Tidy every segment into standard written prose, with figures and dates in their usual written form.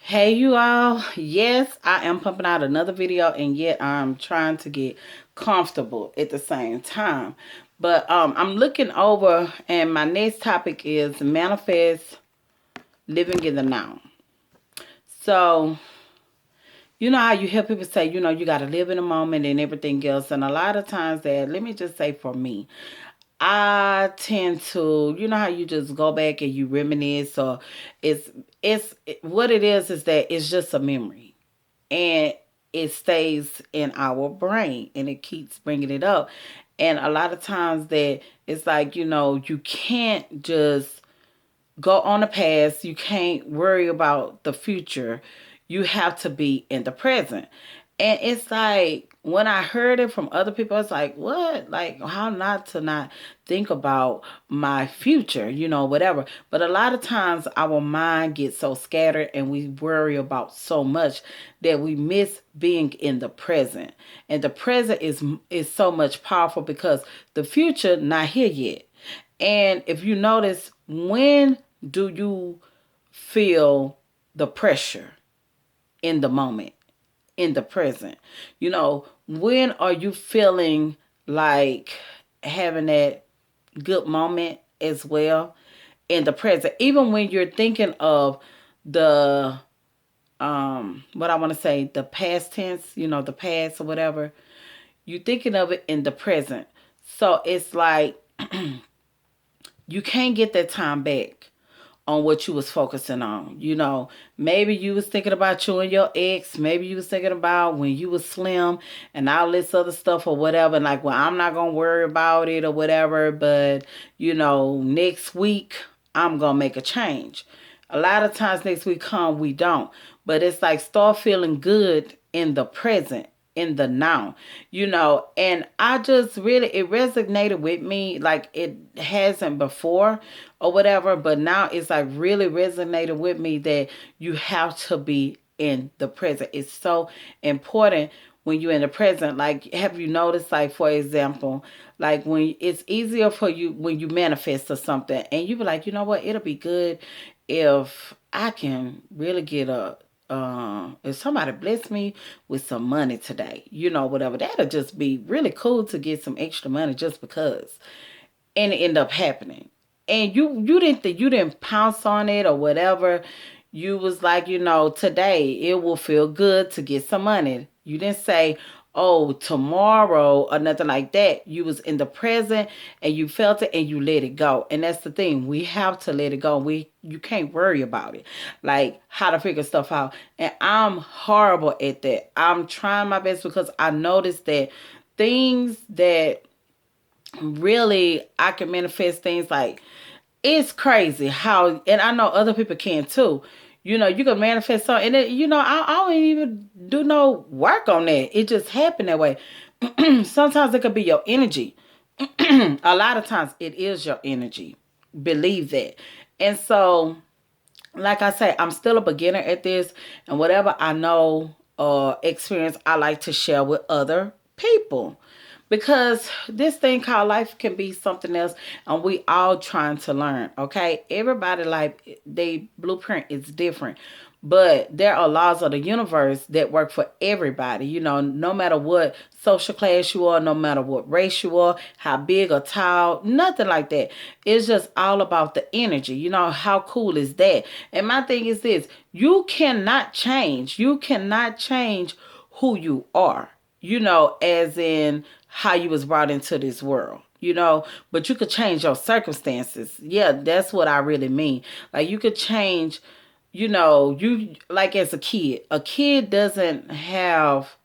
Hey you all, yes, I am pumping out another video and yet I'm trying to get comfortable at the same time. But I'm looking over and my next topic is manifest living in the now. So, you know how you hear people say, you got to live in the moment and everything else. And a lot of times that, let me just say for me, I tend to, you know how you just go back and you reminisce or it's, what it is that it's just a memory and it stays in our brain and it keeps bringing it up. And a lot of times that it's like, you can't just go on the past, you can't worry about the future. You have to be in the present. And it's like when I heard it from other people, it's like, what? Like, how not to not think about my future, whatever. But a lot of times our mind gets so scattered and we worry about so much that we miss being in the present. And the present is so much powerful because the future not here yet. And if you notice, when do you feel the pressure in the moment? In the present. When are you feeling like having that good moment as well in the present? Even when you're thinking of the what I want to say, the past tense, the past or whatever, you're thinking of it in the present. So it's like you can't get that time back on what you was focusing on. Maybe you was thinking about you and your ex. Maybe you was thinking about when you was slim and all this other stuff or whatever. And like, well, I'm not going to worry about it or whatever. But, next week I'm going to make a change. A lot of times next week come, we don't. But it's like start feeling good in the present, in the now, and I just really, it resonated with me like it hasn't before or whatever, but now it's like really resonated with me that you have to be in the present. It's so important when you're in the present. Like, have you noticed, like, for example, like when it's easier for you when you manifest or something and you be like, you know what, it'll be good if I can really get if somebody bless me with some money today, whatever, that'll just be really cool to get some extra money just because, and it end up happening. And you didn't pounce on it or whatever. You was like, today it will feel good to get some money. You didn't say, oh, tomorrow or nothing like that. You was in the present and you felt it and you let it go. And that's the thing. We have to let it go. You can't worry about it. Like how to figure stuff out. And I'm horrible at that. I'm trying my best because I noticed that things that really I can manifest things like, it's crazy how, and I know other people can too. You can manifest something, and I don't even do no work on that. It just happened that way. Sometimes it could be your energy. A lot of times it is your energy. Believe that. And so, like I say, I'm still a beginner at this, and whatever I know or experience, I like to share with other people because this thing called life can be something else, and we all trying to learn. Okay, everybody life, they blueprint is different, but there are laws of the universe that work for everybody. No matter what social class you are, no matter what race you are, how big or tall, nothing like that. It's just all about the energy. How cool is that? And my thing is this: you cannot change. You cannot change who you are. As in how you was brought into this world. But you could change your circumstances. Yeah, that's what I really mean. Like you could change, you like as a kid doesn't have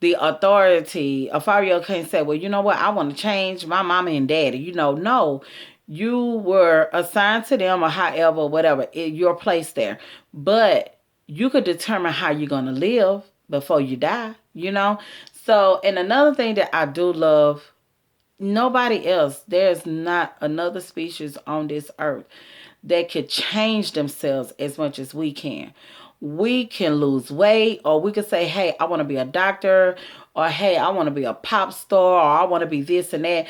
the authority. A 5-year-old can't say, well, you know what, I want to change my mama and daddy. No, you were assigned to them or however, whatever, your place there. But you could determine how you're going to live before you die. So, and another thing that I do love, nobody else, there's not another species on this earth that could change themselves as much as we can. We can lose weight, or we could say, hey, I want to be a doctor, or hey, I want to be a pop star, or I want to be this and that.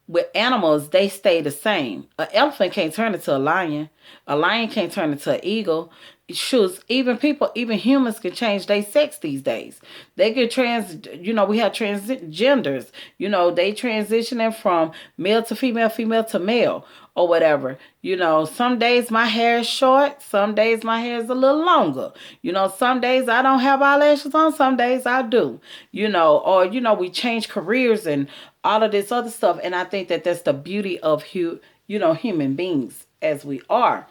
with animals, they stay the same. An elephant can't turn into a lion. A lion can't turn into an eagle. Shoes, even people, even humans can change their sex these days. They get we have transgenders. They transitioning from male to female, female to male, or whatever. Some days my hair is short, some days my hair is a little longer. Some days I don't have eyelashes on, some days I do. We change careers and all of this other stuff. And I think that that's the beauty of human beings as we are.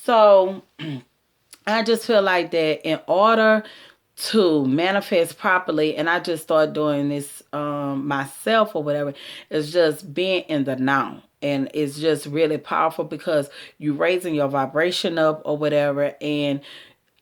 So I just feel like that in order to manifest properly, and I just started doing this myself or whatever, is just being in the now. And it's just really powerful because you raising your vibration up or whatever. And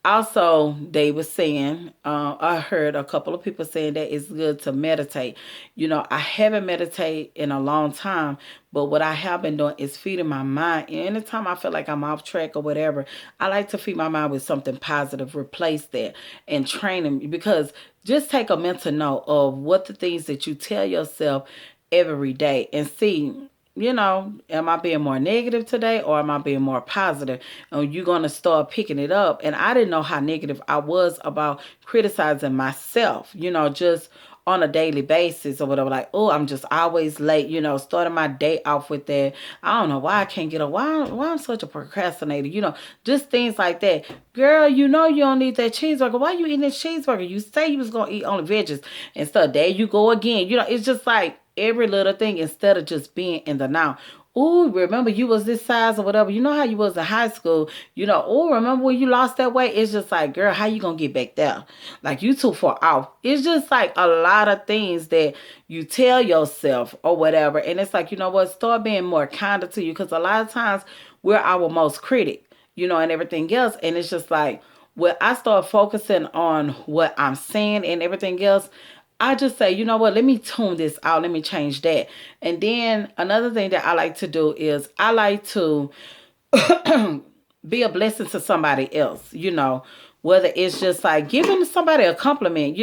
also they were saying, I heard a couple of people saying that it's good to meditate. I haven't meditated in a long time, but what I have been doing is feeding my mind. And anytime I feel like I'm off track or whatever, I like to feed my mind with something positive, replace that, and training. Because just take a mental note of what the things that you tell yourself every day and see, am I being more negative today or am I being more positive? And you're going to start picking it up. And I didn't know how negative I was about criticizing myself, just on a daily basis or whatever. Like, oh, I'm just always late, starting my day off with that. I don't know why I can't get up. Why I'm such a procrastinator, just things like that. Girl, you don't need that cheeseburger. Why you eating this cheeseburger? You say you was going to eat only veggies and stuff. There you go again. It's just like, every little thing instead of just being in the now. Ooh, remember you was this size or whatever. You know how you was in high school. Oh, remember when you lost that weight? It's just like, girl, how you gonna get back there? Like, you too far off. It's just like a lot of things that you tell yourself or whatever. And it's like, start being more kinder to you. Because a lot of times we're our most critic, and everything else. And it's just like, when I start focusing on what I'm saying and everything else, I just say, you know what, let me tune this out. Let me change that. And then another thing that I like to do is I like to be a blessing to somebody else, whether it's just like giving somebody a compliment,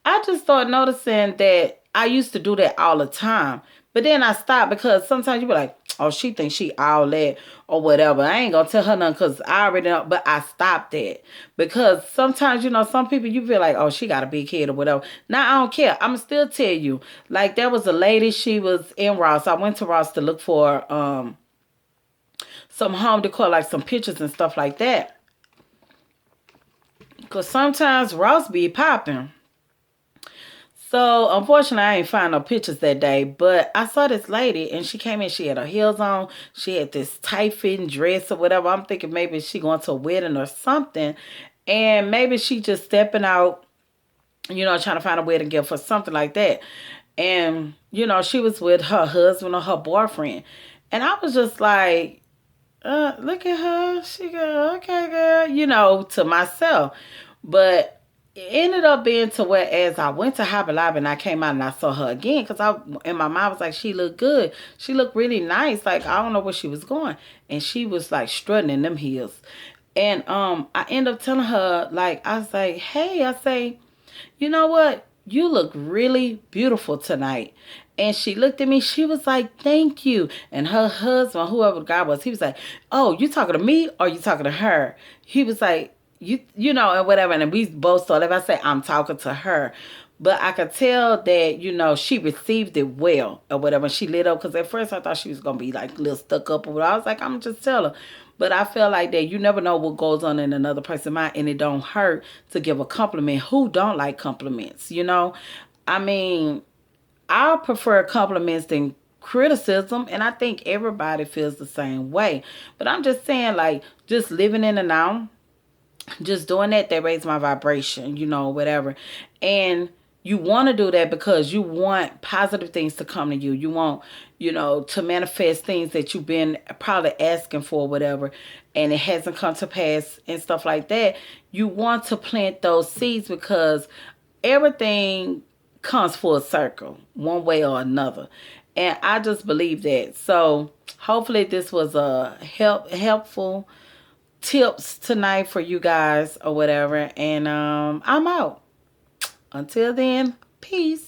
I just started noticing that I used to do that all the time. But then I stopped because sometimes you be like, oh, she thinks she all that or whatever. I ain't gonna tell her nothing because I already know. But I stopped that because sometimes, some people you feel like, oh, she got a big head or whatever. Now, I don't care. I'm going to still tell you. Like, there was a lady, she was in Ross. I went to Ross to look for some home decor, like some pictures and stuff like that. Because sometimes Ross be popping. So, unfortunately, I ain't find no pictures that day, but I saw this lady, and she came in, she had her heels on, she had this tight-fitting dress or whatever. I'm thinking maybe she going to a wedding or something, and maybe she just stepping out, trying to find a wedding gift or something like that. And, she was with her husband or her boyfriend, and I was just like, look at her, she go, okay, girl, to myself, but it ended up being to where as I went to Hobby Lobby and I came out and I saw her again because in my mind was like, she looked good. She looked really nice. Like, I don't know where she was going. And she was like strutting in them heels. And I ended up telling her, like, I was like, hey, I say, you know what? You look really beautiful tonight. And she looked at me. She was like, thank you. And her husband, whoever the guy was, he was like, oh, you talking to me or you talking to her? He was like, and whatever. And we both thought, if I say I'm talking to her, but I could tell that, she received it well or whatever. She lit up because at first I thought she was going to be like a little stuck up or whatever. I was like, I'm just tell her. But I feel like that you never know what goes on in another person's mind, and it don't hurt to give a compliment. Who don't like compliments, I mean, I prefer compliments than criticism, and I think everybody feels the same way. But I'm just saying, like, just living in the now, just doing that raised my vibration, whatever. And you want to do that because you want positive things to come to you. You want, to manifest things that you've been probably asking for, whatever, and it hasn't come to pass and stuff like that. You want to plant those seeds because everything comes full circle one way or another. And I just believe that. So hopefully this was a helpful tips tonight for you guys or whatever. And I'm out. Until then, peace.